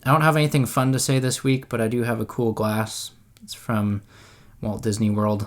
I don't have anything fun to say this week, but I do have a cool glass. It's from Walt Disney World.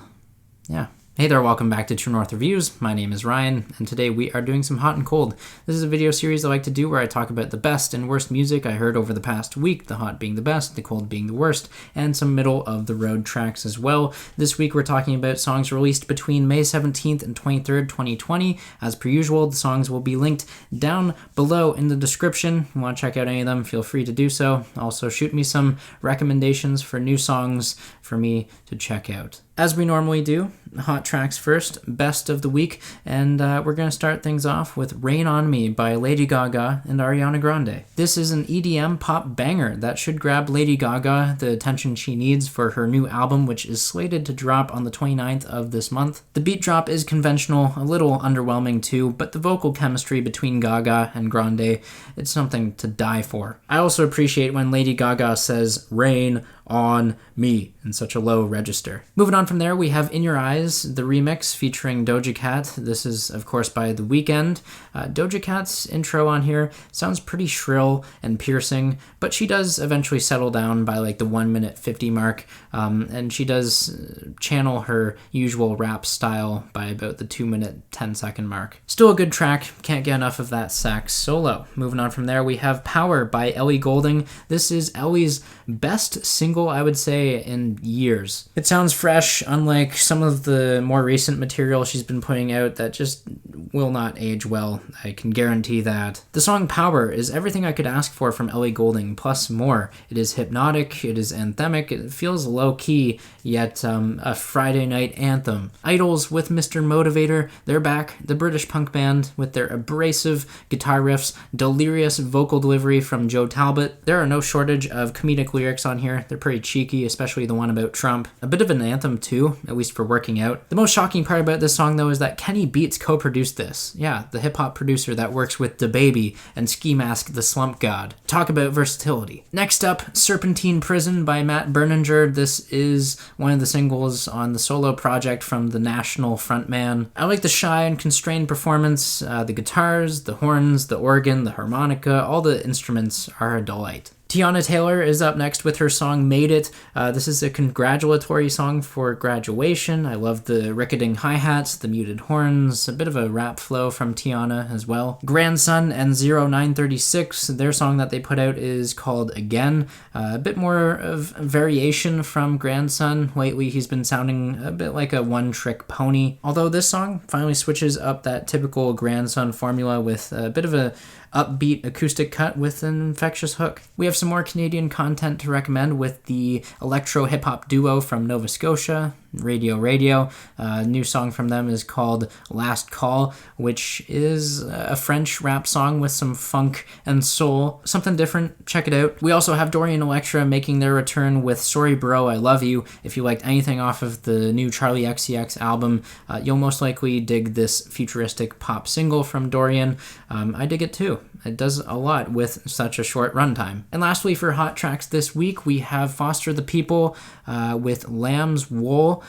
Yeah. Hey there, welcome back to True North Reviews. My name is Ryan, and today we are doing some hot and cold. This is a video series I like to do where I talk about the best and worst music I heard over the past week, the hot being the best, the cold being the worst, and some middle-of-the-road tracks as well. This week we're talking about songs released between May 17th and 23rd, 2020. As per usual, the songs will be linked down below in the description. If you want to check out any of them, feel free to do so. Also, shoot me some recommendations for new songs for me to check out. As we normally do, hot tracks first, best of the week, and we're going to start things off with Rain on Me by Lady Gaga and Ariana Grande. This is an EDM pop banger that should grab Lady Gaga the attention she needs for her new album, which is slated to drop on the 29th of this month. The beat drop is conventional, a little underwhelming too, but the vocal chemistry between Gaga and Grande, it's something to die for. I also appreciate when Lady Gaga says rain on me in such a low register. Moving on from there, we have In Your Eyes, the remix featuring Doja Cat. This is, of course, by The Weeknd. Doja Cat's intro on here sounds pretty shrill and piercing, but she does eventually settle down by like the 1 minute 50 mark, and she does channel her usual rap style by about the 2 minute 10 second mark. Still a good track, can't get enough of that sax solo. Moving on from there, we have Power by Ellie Goulding. This is Ellie's best single, I would say, in years. It sounds fresh, unlike some of the more recent material she's been putting out that just will not age well. I can guarantee that. The song Power is everything I could ask for from Ellie Goulding, plus more. It is hypnotic, it is anthemic, it feels low-key, yet a Friday night anthem. Idols with Mr. Motivator, they're back. The British punk band with their abrasive guitar riffs, delirious vocal delivery from Joe Talbot. There are no shortage of comedic lyrics on here. They're pretty cheeky, especially the one about Trump. A bit of an anthem too, at least for working out. The most shocking part about this song though is that Kenny Beats co-produced this. Yeah, the hip-hop producer that works with DaBaby and Ski Mask the Slump God. Talk about versatility. Next up, Serpentine Prison by Matt Berninger. This is one of the singles on the solo project from the National frontman. I like the shy and constrained performance. The guitars, the horns, the organ, the harmonica, all the instruments are a delight. Teyana Taylor is up next with her song Made It. This is a congratulatory song for graduation. I love the ricketing hi-hats, the muted horns, a bit of a rap flow from Teyana as well. Grandson and 0936, their song that they put out is called Again. A bit more of variation from Grandson. Lately he's been sounding a bit like a one-trick pony. Although this song finally switches up that typical Grandson formula with a bit of a upbeat acoustic cut with an infectious hook. We have some more Canadian content to recommend with the electro-hip-hop duo from Nova Scotia, Radio. A new song from them is called Last Call, which is a French rap song with some funk and soul. Something different, check it out. We also have Dorian Electra making their return with Sorry Bro, I Love You. If you liked anything off of the new Charlie XCX album, you'll most likely dig this futuristic pop single from Dorian. I dig it too. It does a lot with such a short runtime. And lastly, for hot tracks this week, we have Foster the People with Lambswool.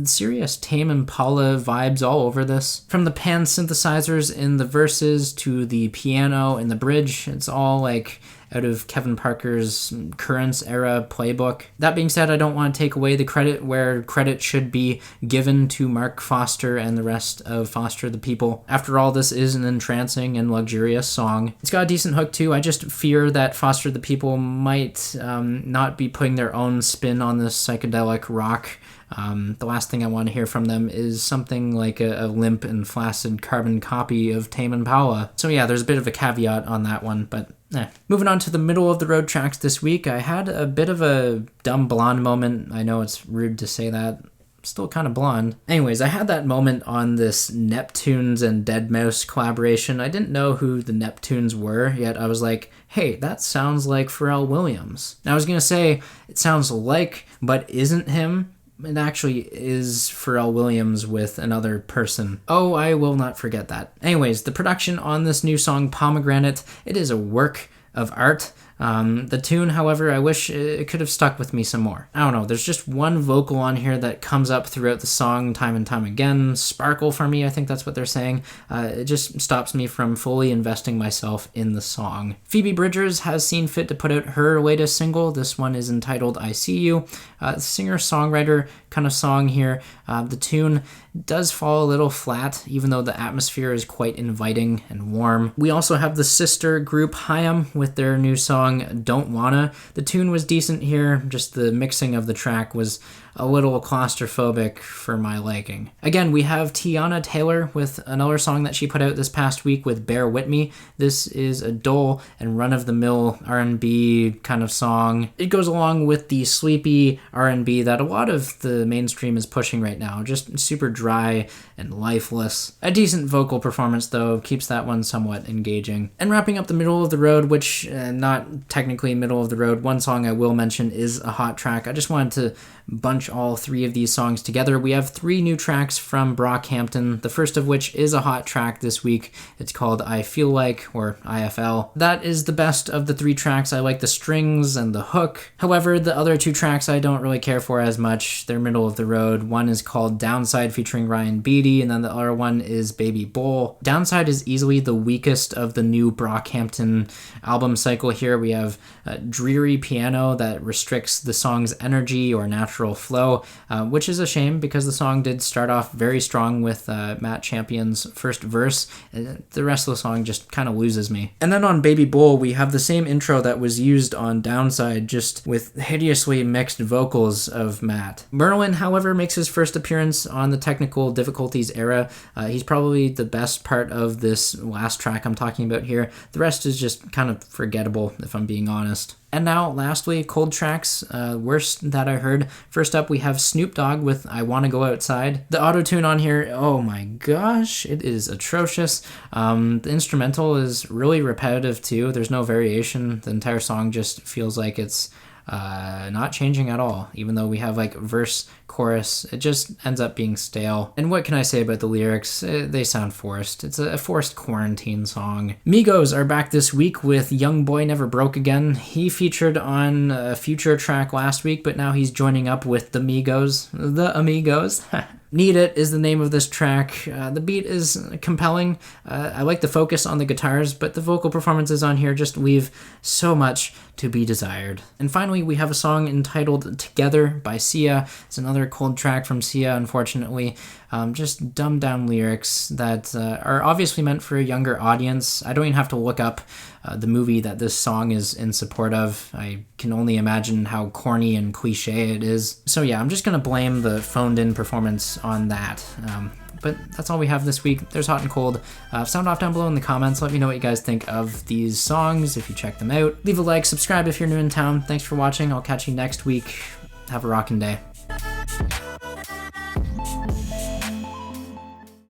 Serious Tame Impala vibes all over this. From the pan synthesizers in the verses to the piano in the bridge, it's all like out of Kevin Parker's Currents era playbook. That being said, I don't want to take away the credit where credit should be given to Mark Foster and the rest of Foster the People. After all, this is an entrancing and luxurious song. It's got a decent hook too. I just fear that Foster the People might not be putting their own spin on this psychedelic rock. The last thing I want to hear from them is something like a limp and flaccid carbon copy of Tame Impala. So yeah, there's a bit of a caveat on that one, but Moving on to the middle of the road tracks this week, I had a bit of a dumb blonde moment. I know it's rude to say that. Still kind of blonde. Anyways, I had that moment on this Neptunes and Deadmau5 collaboration. I didn't know who the Neptunes were, yet I was like, hey, that sounds like Pharrell Williams. Now I was going to say, it sounds like, but isn't him. It actually is Pharrell Williams with another person. Oh, I will not forget that. Anyways, the production on this new song, Pomegranate, it is a work of art. The tune, however, I wish it could have stuck with me some more. I don't know, there's just one vocal on here that comes up throughout the song time and time again. Sparkle for me, I think that's what they're saying. It just stops me from fully investing myself in the song. Phoebe Bridgers has seen fit to put out her latest single. This one is entitled I See You. Singer-songwriter kind of song here. The tune does fall a little flat, even though the atmosphere is quite inviting and warm. We also have the sister group HAIM with their new song Don't Wanna. The tune was decent here, just the mixing of the track was a little claustrophobic for my liking. Again, we have Teyana Taylor with another song that she put out this past week with Bear With Me. This is a dull and run-of-the-mill R&B kind of song. It goes along with the sleepy R&B that a lot of the mainstream is pushing right now, just super dry and lifeless. A decent vocal performance, though, keeps that one somewhat engaging. And wrapping up the middle of the road, which not technically middle of the road, one song I will mention is a hot track. I just wanted to bunch all three of these songs together. We have 3 new tracks from Brockhampton, the first of which is a hot track this week. It's called I Feel Like, or IFL. That is the best of the 3 tracks. I like the strings and the hook. However, the other 2 tracks I don't really care for as much. They're middle of the road. One is called Downside featuring Ryan Beatty, and then the other one is Baby Bowl. Downside is easily the weakest of the new Brockhampton album cycle here. We have dreary piano that restricts the song's energy or natural flow, which is a shame because the song did start off very strong with Matt Champion's first verse. The rest of the song just kind of loses me. And then on Baby Bull, we have the same intro that was used on Downside, just with hideously mixed vocals of Matt. Merlin, however, makes his first appearance on the Technical Difficulties era. He's probably the best part of this last track I'm talking about here. The rest is just kind of forgettable, if I'm being honest. And now, lastly, cold tracks, worst that I heard. First up, we have Snoop Dogg with I Wanna Go Outside. The auto-tune on here, oh my gosh, it is atrocious. The instrumental is really repetitive too. There's no variation. The entire song just feels like it's not changing at all, even though we have like verse, chorus. It just ends up being stale. And what can I say about the lyrics? They sound forced. It's a forced quarantine song. Migos are back this week with Young Boy Never Broke Again. He featured on a Future track last week, but now he's joining up with the Migos. The Amigos. Need It is the name of this track. The beat is compelling. I like the focus on the guitars, but the vocal performances on here just leave so much to be desired. And finally, we have a song entitled Together by Sia. It's another cold track from Sia, unfortunately. Just dumbed down lyrics that are obviously meant for a younger audience. I don't even have to look up the movie that this song is in support of. I can only imagine how corny and cliche it is. So yeah, I'm just gonna blame the phoned-in performance on that. But that's all we have this week. There's Hot and Cold. Sound off down below in the comments. Let me know what you guys think of these songs, if you check them out. Leave a like, subscribe if you're new in town. Thanks for watching. I'll catch you next week. Have a rockin' day.